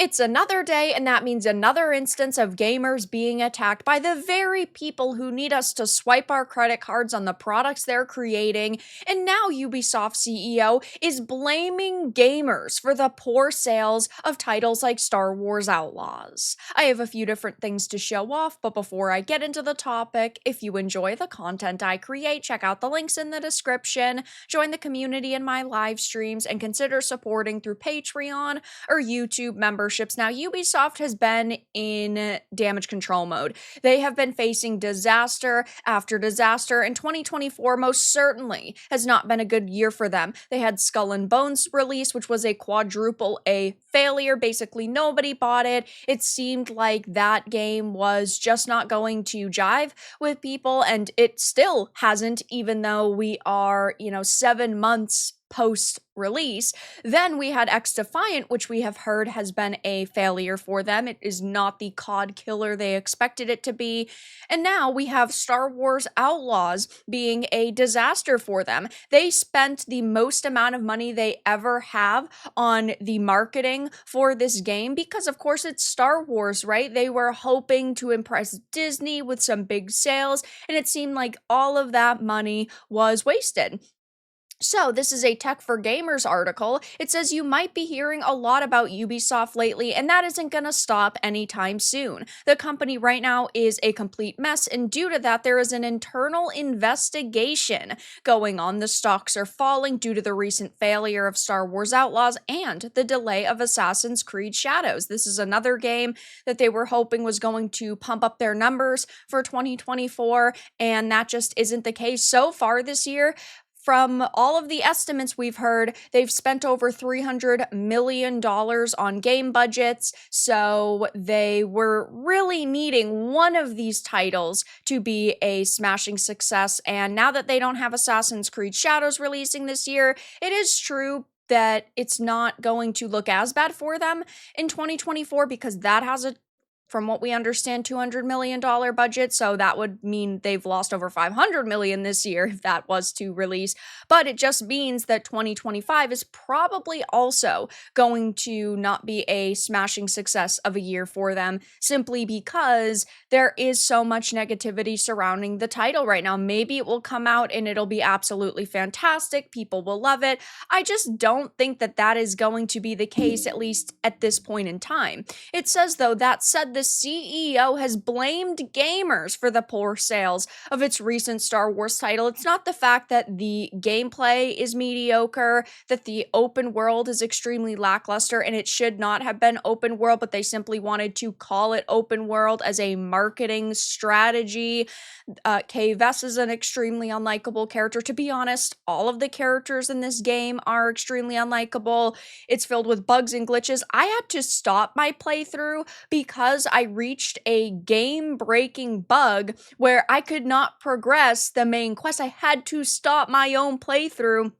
It's another day, and that means another instance of gamers being attacked by the very people who need us to swipe our credit cards on the products they're creating. And now Ubisoft CEO is blaming gamers for the poor sales of titles like Star Wars Outlaws. I have a few different things to show off, but before I get into the topic, if you enjoy the content I create, check out the links in the description, join the community in my live streams, and consider supporting through Patreon or YouTube memberships. Now, Ubisoft has been in damage control mode. They have been facing disaster after disaster, and 2024 most certainly has not been a good year for them. They had Skull and Bones release, which was a quadruple A failure. Basically, nobody bought it. It seemed like that game was just not going to jive with people, and it still hasn't, even though we are, 7 months post release. Then we had X Defiant, which we have heard has been a failure for them. It is not the COD killer they expected it to be. And now we have Star Wars Outlaws being a disaster for them. They spent the most amount of money they ever have on the marketing for this game because, of course, it's Star Wars, right? They were hoping to impress Disney with some big sales, and it seemed like all of that money was wasted. So, this is a Tech for Gamers article. It says you might be hearing a lot about Ubisoft lately, and that isn't going to stop anytime soon. The company right now is a complete mess, and due to that, there is an internal investigation going on. The stocks are falling due to the recent failure of Star Wars Outlaws and the delay of Assassin's Creed Shadows. This is another game that they were hoping was going to pump up their numbers for 2024, and that just isn't the case so far this year. From all of the estimates we've heard, they've spent over $300 million on game budgets, so they were really needing one of these titles to be a smashing success, and now that they don't have Assassin's Creed Shadows releasing this year, it is true that it's not going to look as bad for them in 2024 because that has from what we understand, $200 million budget. So that would mean they've lost over $500 million this year if that was to release. But it just means that 2025 is probably also going to not be a smashing success of a year for them, simply because there is so much negativity surrounding the title right now. Maybe it will come out and it'll be absolutely fantastic. People will love it. I just don't think that that is going to be the case, at least at this point in time. It says, though, that said, the CEO has blamed gamers for the poor sales of its recent Star Wars title. It's not the fact that the gameplay is mediocre, that the open world is extremely lackluster, and it should not have been open world, but they simply wanted to call it open world as a marketing strategy. Kay Vess is an extremely unlikable character. To be honest, all of the characters in this game are extremely unlikable. It's filled with bugs and glitches. I had to stop my playthrough because I reached a game-breaking bug where I could not progress the main quest. I had to stop my own playthrough.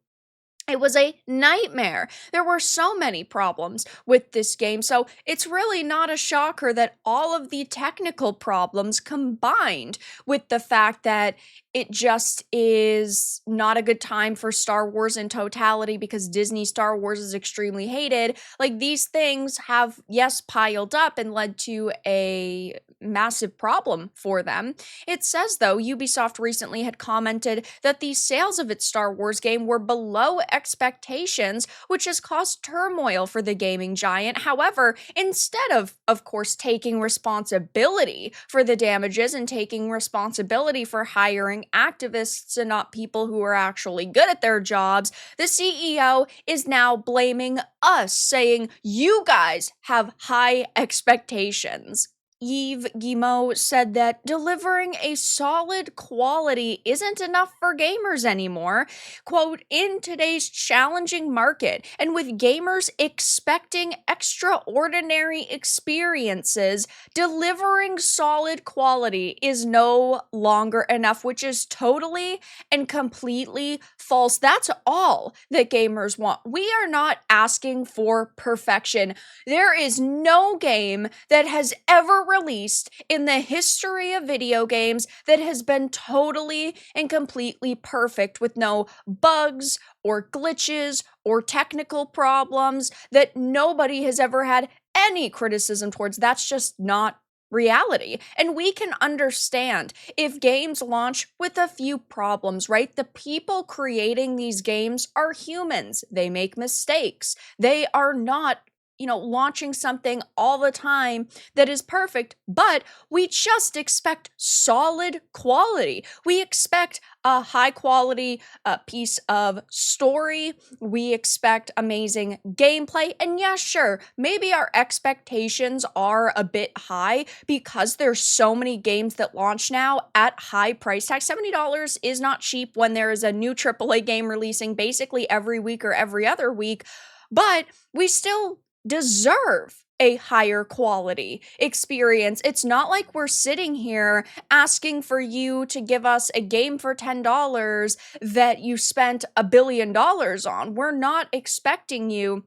It was a nightmare. There were so many problems with this game, so it's really not a shocker that all of the technical problems combined with the fact that it just is not a good time for Star Wars in totality because Disney Star Wars is extremely hated. Like, these things have, yes, piled up and led to a massive problem for them. It says, though, Ubisoft recently had commented that the sales of its Star Wars game were below expectations, which has caused turmoil for the gaming giant. However, instead of course, taking responsibility for the damages and taking responsibility for hiring activists and not people who are actually good at their jobs, the CEO is now blaming us, saying, "You guys have high expectations." Yves Guillemot said that delivering a solid quality isn't enough for gamers anymore. Quote, "In today's challenging market and with gamers expecting extraordinary experiences, delivering solid quality is no longer enough," which is totally and completely false. That's all that gamers want. We are not asking for perfection. There is no game that has ever released in the history of video games that has been totally and completely perfect with no bugs or glitches or technical problems that nobody has ever had any criticism towards that's just not reality. And we can understand if games launch with a few problems, right? The people creating these games are humans. They make mistakes. They are not launching something all the time that is perfect, but we just expect solid quality. We expect a high quality piece of story. We expect amazing gameplay. And yeah, sure, maybe our expectations are a bit high because there's so many games that launch now at high price tags. $70 is not cheap when there is a new AAA game releasing basically every week or every other week, but we still deserve a higher quality experience. It's not like we're sitting here asking for you to give us a game for $10 that you spent $1 billion on. We're not expecting you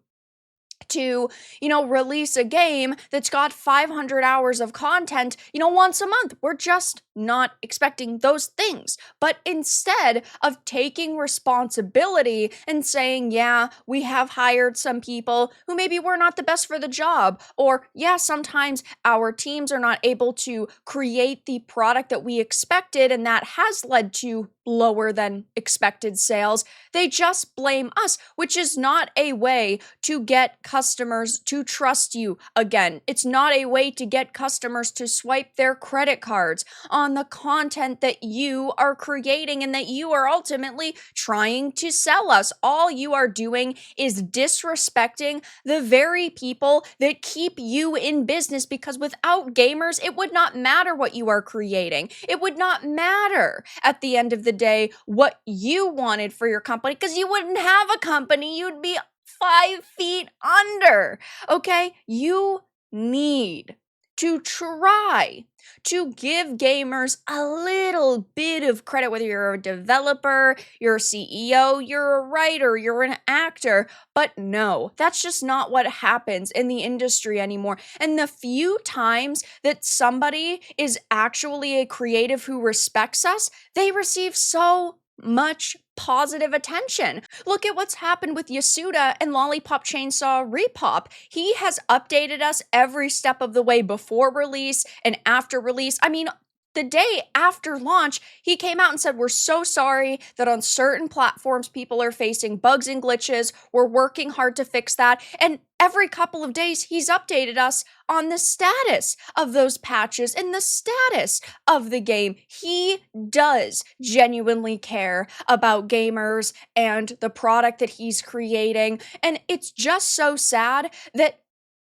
to, release a game that's got 500 hours of content, once a month. We're just not expecting those things. But instead of taking responsibility and saying, yeah, we have hired some people who maybe were not the best for the job, or yeah, sometimes our teams are not able to create the product that we expected, and that has led to lower than expected sales, they just blame us, which is not a way to get customers to trust you again. It's not a way to get customers to swipe their credit cards on the content that you are creating and that you are ultimately trying to sell us. All you are doing is disrespecting the very people that keep you in business, because without gamers, it would not matter what you are creating. It would not matter at the end of the day what you wanted for your company, because you wouldn't have a company. You'd be 5 feet under. Okay? You need to try to give gamers a little bit of credit, whether you're a developer, you're a CEO, you're a writer, you're an actor. But no, that's just not what happens in the industry anymore. And the few times that somebody is actually a creative who respects us, they receive so much positive attention. Look at what's happened with Yasuda and Lollipop Chainsaw Repop. He has updated us every step of the way before release and after release. I mean, the day after launch, he came out and said, we're so sorry that on certain platforms people are facing bugs and glitches. We're working hard to fix that. And every couple of days, he's updated us on the status of those patches and the status of the game. He does genuinely care about gamers and the product that he's creating. And it's just so sad that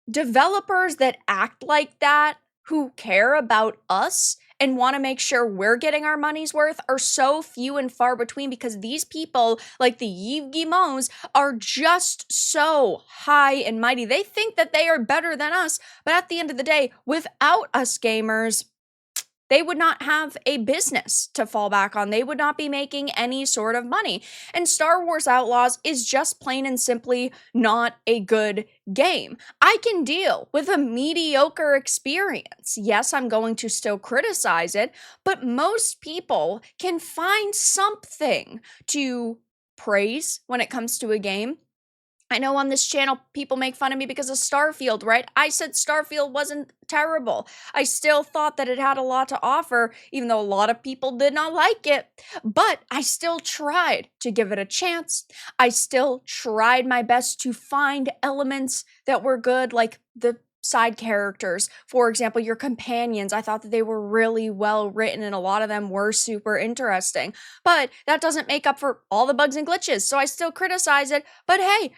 developers that act like that, who care about us and want to make sure we're getting our money's worth, are so few and far between, because these people, like the Yves Guillemots, are just so high and mighty. They think that they are better than us, but at the end of the day, without us gamers, they would not have a business to fall back on. They would not be making any sort of money. And Star Wars Outlaws is just plain and simply not a good game. I can deal with a mediocre experience. Yes, I'm going to still criticize it, but most people can find something to praise when it comes to a game. I know on this channel, people make fun of me because of Starfield, right? I said Starfield wasn't terrible. I still thought that it had a lot to offer, even though a lot of people did not like it. But I still tried to give it a chance. I still tried my best to find elements that were good, like the side characters. For example, your companions. I thought that they were really well written and a lot of them were super interesting. But that doesn't make up for all the bugs and glitches, so I still criticize it. But hey,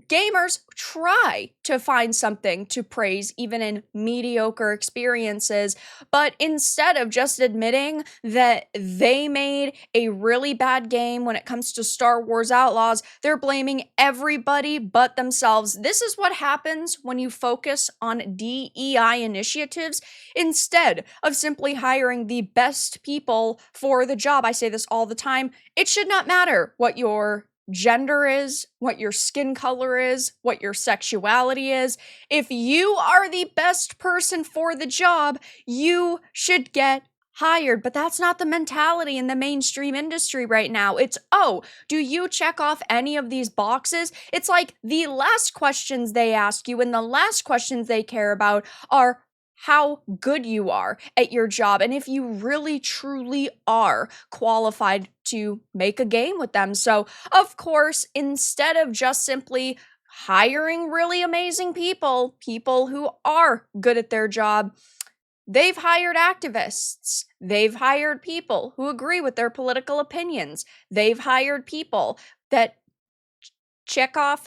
gamers try to find something to praise even in mediocre experiences, but instead of just admitting that they made a really bad game when it comes to Star Wars Outlaws, they're blaming everybody but themselves. This is what happens when you focus on DEI initiatives instead of simply hiring the best people for the job. I say this all the time. It should not matter what your gender is, what your skin color is, what your sexuality is. If you are the best person for the job, you should get hired, but that's not the mentality in the mainstream industry right now. It's, oh, do you check off any of these boxes? It's like the last questions they ask you and the last questions they care about are how good you are at your job and if you really truly are qualified to make a game with them. So, of course, instead of just simply hiring really amazing people who are good at their job, they've hired activists. They've hired people who agree with their political opinions. They've hired people that check off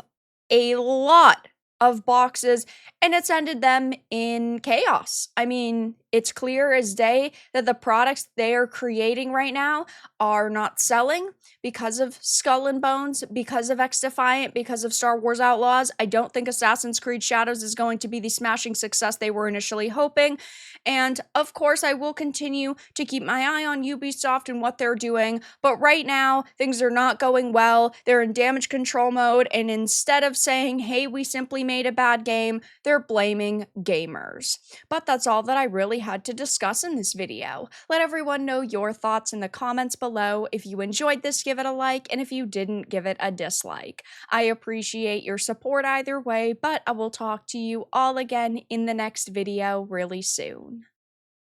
a lot of boxes, and it's ended them in chaos. I mean, it's clear as day that the products they are creating right now are not selling because of Skull and Bones, because of X Defiant, because of Star Wars Outlaws. I don't think Assassin's Creed Shadows is going to be the smashing success they were initially hoping. And of course, I will continue to keep my eye on Ubisoft and what they're doing. But right now, things are not going well. They're in damage control mode. And instead of saying, hey, we simply made a bad game, they're blaming gamers. But that's all that I really had to discuss in this video. Let everyone know your thoughts in the comments below. If you enjoyed this, give it a like. And if you didn't, give it a dislike. I appreciate your support either way, but I will talk to you all again in the next video really soon.